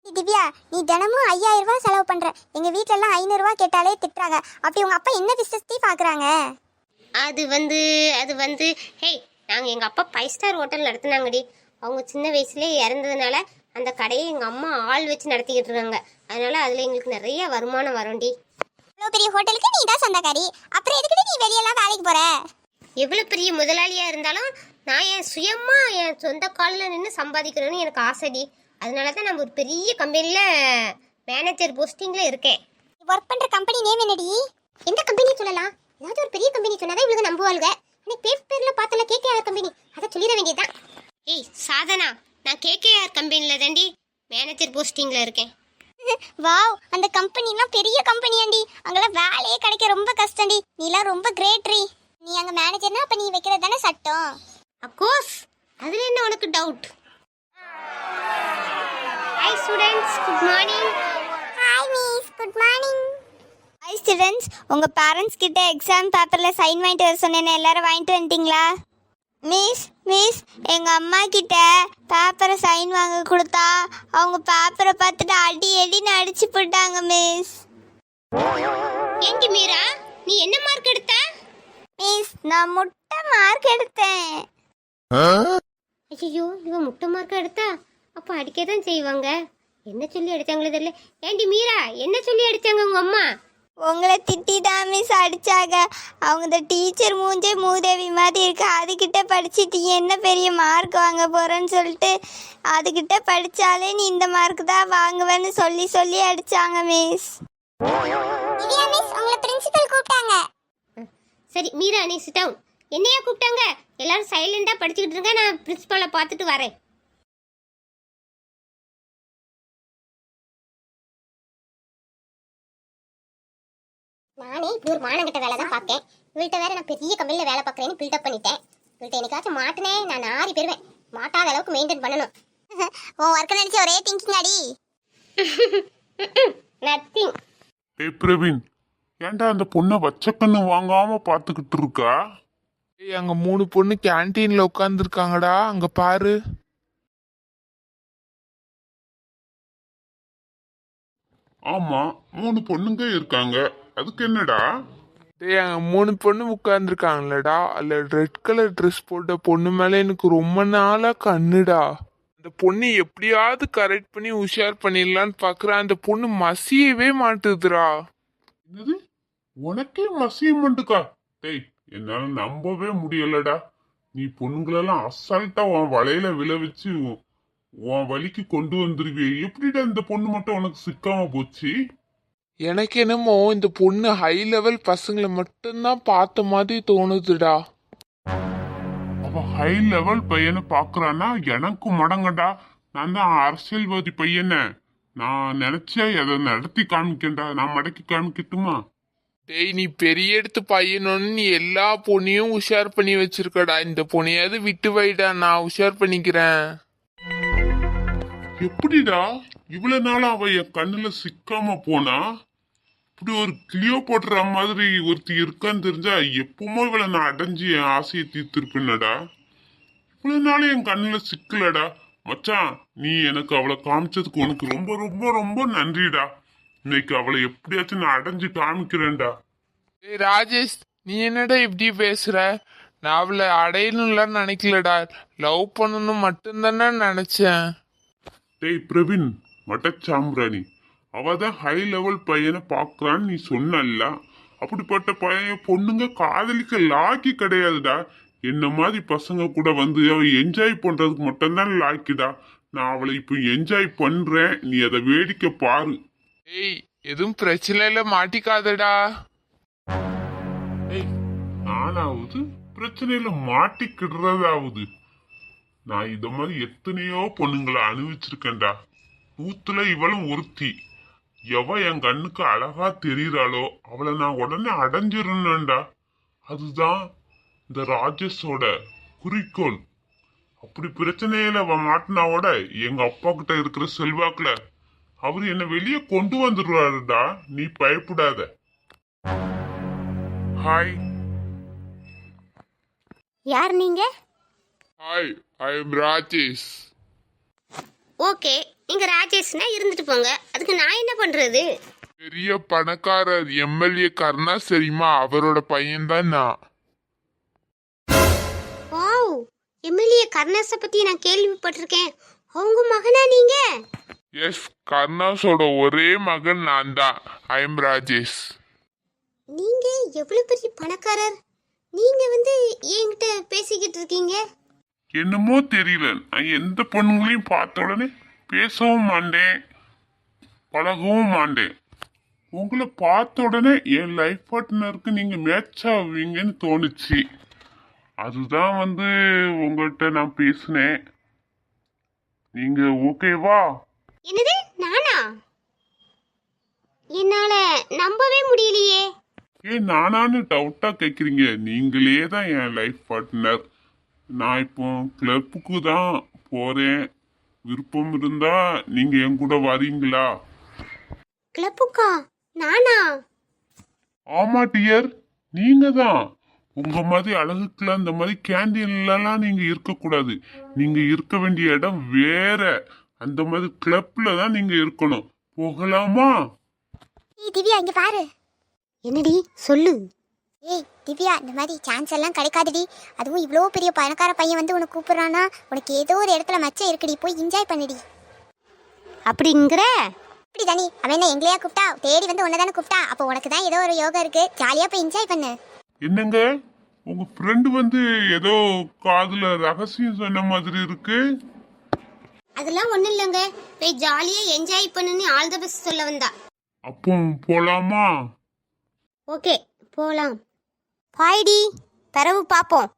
திவ்யா, நீ தினமும் 5000 ரூபாய் செலவு பண்ற. எங்க வீட்ல எல்லாம் 500 ரூபாய் கேட்டாலே திட்டுறாங்க. அப்படி உங்க அப்பா என்ன பிசினஸ் பாக்குறாங்க? அது வந்து ஹேய், நாங்கள் எங்கள் அப்பா 5 ஸ்டார் ஹோட்டல் நடத்துனாங்கடி. அவங்க சின்ன வயசுலேயே இறந்ததுனால அந்த கடையை எங்கள் அம்மா ஆள் வச்சு நடத்திக்கிட்டு இருக்காங்க. அதனால அதில் எங்களுக்கு நிறைய வருமானம் வரும்டி. இவ்வளோ பெரிய ஹோட்டலுக்கு நீ தான் சொந்தக்காரி, அப்புறம் எதுக்கு நீ வெளியெல்லாம் வேலைக்கு போற? எவ்வளோ பெரிய முதலாளியாக இருந்தாலும் நான் என் சொந்த காலில் நின்று சம்பாதிக்கணும்னு எனக்கு ஆசைடி. அதனால தான் நான் ஒரு பெரிய கம்பெனியில் மேனேஜர் போஸ்டிங்கில் இருக்கேன். ஒர்க் பண்ற கம்பெனி நேம் என்னடி? எந்த கம்பெனி சொல்லலாம்? ஏதாவது ஒரு பெரிய கம்பெனி சொன்னாதான் இவளுக்கு நம்புவாளுங்க. எனக்கு பேப்பரில் பார்த்தல கேகேஆர் கம்பெனி, அதை சொல்லிட வேண்டியதுதான். ஏய் சாதனா, நான் கேகேஆர் கம்பெனியில் தாண்டி மேனேஜர் போஸ்டிங்கில் இருக்கேன். வாவ், அந்த கம்பெனிலாம் பெரிய கம்பெனியாண்டி. அங்கெல்லாம் வேலையே கிடைக்க ரொம்ப கஷ்டம்டி. நீலாம் ரொம்ப கிரேட்ரி. நீ அங்க மேனேஜர்னா அப்ப நீ வைக்கிறது தானே சட்டம். அஃப்கோர்ஸ், அதில் என்ன உனக்கு doubt? Hi students, good morning. Hi miss, good morning. Hi students, உங்க பேரண்ட்ஸ் கிட்ட எக்ஸாம் பேப்பர்ல சைன் வாங்கிட்டு வர சொன்னேன், எல்லாரும் வாங்கிட்டு வந்துட்டீங்களா? மிஸ் எங்க அம்மா கிட்ட பேப்பரை சைன் வாங்க கொடுத்தா அவங்க பேப்பரை பார்த்துட்டு அடின்னு அடிச்சு போட்டாங்க மிஸ். ஏண்டி மீரா, நீ என்ன மார்க் எடுத்த? மிஸ், நான் முட்டை மார்க் எடுத்தேன். ஐயோ, இவன் முட்டை மார்க் எடுத்தா அப்போ அடிக்க தான் செய்வாங்க. என்ன சொல்லி அடிச்சாங்களே தெரியல. ஏண்டி மீரா, என்ன சொல்லி அடிச்சாங்க உங்க அம்மா? உங்களை திட்டி தான் மிஸ் அடிச்சாங்க. அவங்க இந்த டீச்சர் மூஞ்சே மூதேவி மாதிரி இருக்கு, அதுகிட்ட படிச்சுட்டு என்ன பெரிய மார்க் வாங்க போறேன்னு சொல்லிட்டு அதுகிட்ட படிச்சாலே நீ இந்த மார்க் தான் வாங்குவேன்னு சொல்லி சொல்லி அடிச்சாங்க மிஸ். உங்களை பிரின்சிபல் கூப்பிட்டாங்க. சரி மீரா, நீ சிட் டவுன். என்னையா கூப்பிட்டாங்க? எல்லாரும் சைலண்டா படிச்சுக்கிட்டு இருங்க, நான் பிரின்சிபலை பார்த்துட்டு வரேன். நானே இப்படி ஒரு மானங்கிட்ட வேலை தான் பார்க்கேன். இவள்கிட்ட வேற நான் பெரிய கம்பெனியில் வேலை பார்க்குறேன்னு பில்டப் பண்ணிட்டேன். இவள்கிட்ட எனக்காச்சும் மாட்டினேன் நான் ஆறி போயிருவேன். மாட்டாத அளவுக்கு மெயின்டைன் பண்ணணும். உன் ஒர்க் நினைச்சு ஒரே திங்கிங் அடி. நத்திங். ஏய் பிரவீன், ஏன்டா அந்த பொண்ணை வச்சக்கண்ணு வாங்காம பாத்துக்கிட்டு இருக்கா? ஏய், அங்க 3 பொண்ணு கேன்டீன்ல உட்காந்துருக்காங்கடா, அங்க பாரு. ஆமா, 3 பொண்ணுங்க இருக்காங்க, அதுக்கு என்னடா? டேய், அங்க 3 பொண்ணு உட்காந்துருக்காங்களடா. அதுல ரெட் கலர் ட்ரெஸ் போட்ட பொண்ணு மேல எனக்கு ரொம்ப நாளா கண்ணுடா. அந்த பொண்ணு எப்படியாவது கரெக்ட் பண்ணி உஷார் பண்ணிடலான்னு பாக்குறேன். அந்த பொண்ணு மசியவே மாட்டுதுடா. என்னது, உனக்கே மசியமெண்ட்டுக்கா? டேய், என்னால நம்பவே முடியலடா. நீ பொண்ணுங்களெல்லாம் அசால்ட்டா உன் வலையில விளைவிச்சு உன் வலிக்கு கொண்டு வந்துருவியே. எப்படிடா இந்த பொண்ணு மட்டும் உனக்கு சிக்காம போச்சு? எனக்கு என்னமோ இந்த பொண்ணு ஹை லெவல் பசங்களை மட்டும்தான் பார்த்த மாதிரி தோணுதுடா. அவ ஹை லெவல் பையனை பாக்குறான்னா எனக்கு மடங்கடா. நான் தான் அரசியல்வாதி பையனை. நான் நினைச்சா எதை நடத்தி காமிக்கண்டா. நான் மடக்கி காமிக்கட்டுமா? டேய், நீ பெரிய எடுத்து பையனோன்னு நீ எல்லா பொண்ணையும் உஷார் பண்ணி வச்சிருக்கடா. இந்த பொண்ணையாவது விட்டு வைடா, நான் உஷார் பண்ணிக்கிறேன். எப்படிடா இவ்வளவு நாள் அவ என் கண்ணுல சிக்காம போனா? இப்படி ஒரு கிளியோ போட்டுற மாதிரி ஒருத்தி இருக்கான்னு தெரிஞ்சா எப்பவுமே இவளை நான் அடைஞ்சு என் ஆசையை தீர்த்திருப்பேனடா. இவ்வளவு நாள் என் கண்ணுல சிக்கலடா. மச்சான், நீ எனக்கு அவளை காமிச்சதுக்கு உனக்கு ரொம்ப ரொம்ப ரொம்ப நன்றிடா. இன்னைக்கு அவளை எப்படியாச்சும் நான் அடைஞ்சு காமிக்கிறேன்டா. டேய் ராஜேஷ், நீ என்னடா இப்படி பேசுற? நான் அவளை அடையணும்லாம் நினைக்கலடா, லவ் பண்ணணும் மட்டும்தானே நினைச்சேன். டேய் பிரவீன் மட்டச்சாம்பிராணி, அவதான் ஹை லெவல் பையனை பாக்குறான்னு நீ சொன்னல்ல. அப்படிப்பட்ட பையன் பொண்ணுங்க காதலிக்க லாக்கி கிடையாதுடா. என்ன மாதிரி பசங்க கூட வந்து அவ என்ஜாய் பண்றதுக்கு மட்டும்தான் லாக்கிடா. நான் அவளை இப்போ என்ஜாய் பண்றேன், நீ அதை வேடிக்கை பாரு. ஏய், எதுவும் பிரச்சனையில மாட்டிக்காதடா. ஏய், நானாவது பிரச்சனையில மாட்டிக்கிடுறதாவது? நான் இத மாதிரி எத்தனையோ பொண்ணுங்களை அனுபவிச்சிருக்கேன்டா. 100ல இவளும் ஒருத்தி. எவ என் கண்ணுக்கு அழகா தெரியறாளோ அவளை நான் உடனே அடைஞ்சிடணும்டா. அதுதான் இந்த ராஜேஷோட குறிக்கோள். அப்படி பிரச்சனையில மாட்டினாவோட எங்க அப்பா கிட்ட இருக்கிற செல்வாக்குல அவரு என்ன வெளியே கொண்டு வந்துடுவாருடா. நீ பயப்படாத. ஹாய். யார் நீங்க? Hi, I am Rajesh. Okay, நீங்க ராஜேஷ்னா இருந்துட்டு போங்க, அதுக்கு நான் என்ன பண்றது? பெரிய பணக்காரர் எம்எல்ஏ கருணாஸ் தெரியுமா, அவரோட பையன்தான் நான். வாவ், எம்எல்ஏ கருணாஸை பத்தி நான் கேள்விப்பட்டிருக்கேன். அவங்க மகனா நீங்க? எஸ், கருணாஸோட ஒரே மகன் நான் தான். I am Rajesh. நீங்க எவ்வளவு பெரிய பணக்காரர், நீங்க என்கிட்ட பேசிக்கிட்டு இருக்கீங்க? என்னமோ தெரியல, நான் எந்த பொண்ணுங்களையும் பார்த்த உடனே பேசவும் மாட்டேன், பழகவும் மாட்டேன். உங்களை பார்த்த உடனே என் லைஃப் பார்ட்னருக்கு நீங்க மேட்ச் ஆவீங்கன்னு தோணுச்சு. அதுதான் உங்கள்கிட்ட நான் பேசினேன். நீங்க ஓகேவா? என்னது, நானா? என்னால நம்பவே முடியலையே. ஏன் நானான்னு டவுட்டா கேக்குறீங்க? நீங்களே தான் என் லைஃப் பார்ட்னர். நான் இப்போ கிளப்புக்கு தான் போறேன். விருப்பம் இருந்தா நீங்க என் கூட வரீங்களா? கிளப்புக்கா? நானா? ஆமா டியர், நீங்க தான். உங்க மாதிரி அழகுக்குலாம் இந்த மாதிரி கேண்டீன்லாம் நீங்க இருக்கக்கூடாது. நீங்க இருக்க வேண்டிய இடம் வேற. அந்த மாதிரி கிளப்ல தான் நீங்க இருக்கணும். போகலாமா? ஏய் திவ்யா, இங்க பாரு. என்னடி சொல்லு. ஏய் திவ்யா, இந்த மாதிரி சான்ஸ் எல்லாம் கிடைக்காதுடி. அதுவும் இவ்வளோ பெரிய பணக்கார பையன் உனக்கு கூப்பிடுறானா, உனக்கு ஏதோ ஒரு இடத்துல மச்சம் இருக்குடி, போய் என்ஜாய் பண்ணுடி. அப்படிங்கிற? இப்படி தானே, அவன் என்ன எங்களையா கூப்பிட்டா? தேடி உன்னை தானே கூப்பிட்டா. அப்போ உனக்கு தான் ஏதோ ஒரு யோகா இருக்கு, ஜாலியா போய் என்ஜாய் பண்ணு. என்னங்க, உங்க ஃப்ரெண்டு ஏதோ காதுல ரகசியம் சொன்ன மாதிரி இருக்கு. அதெல்லாம் ஒண்ணும் இல்லைங்க, போய் ஜாலியா என்ஜாய் பண்ணுன்னு ஆல் தி பெஸ்ட் சொல்ல வந்தா. அப்போ போலாமா? ஓகே, போலாம். பாய்டி, பிறவு பாப்போம்.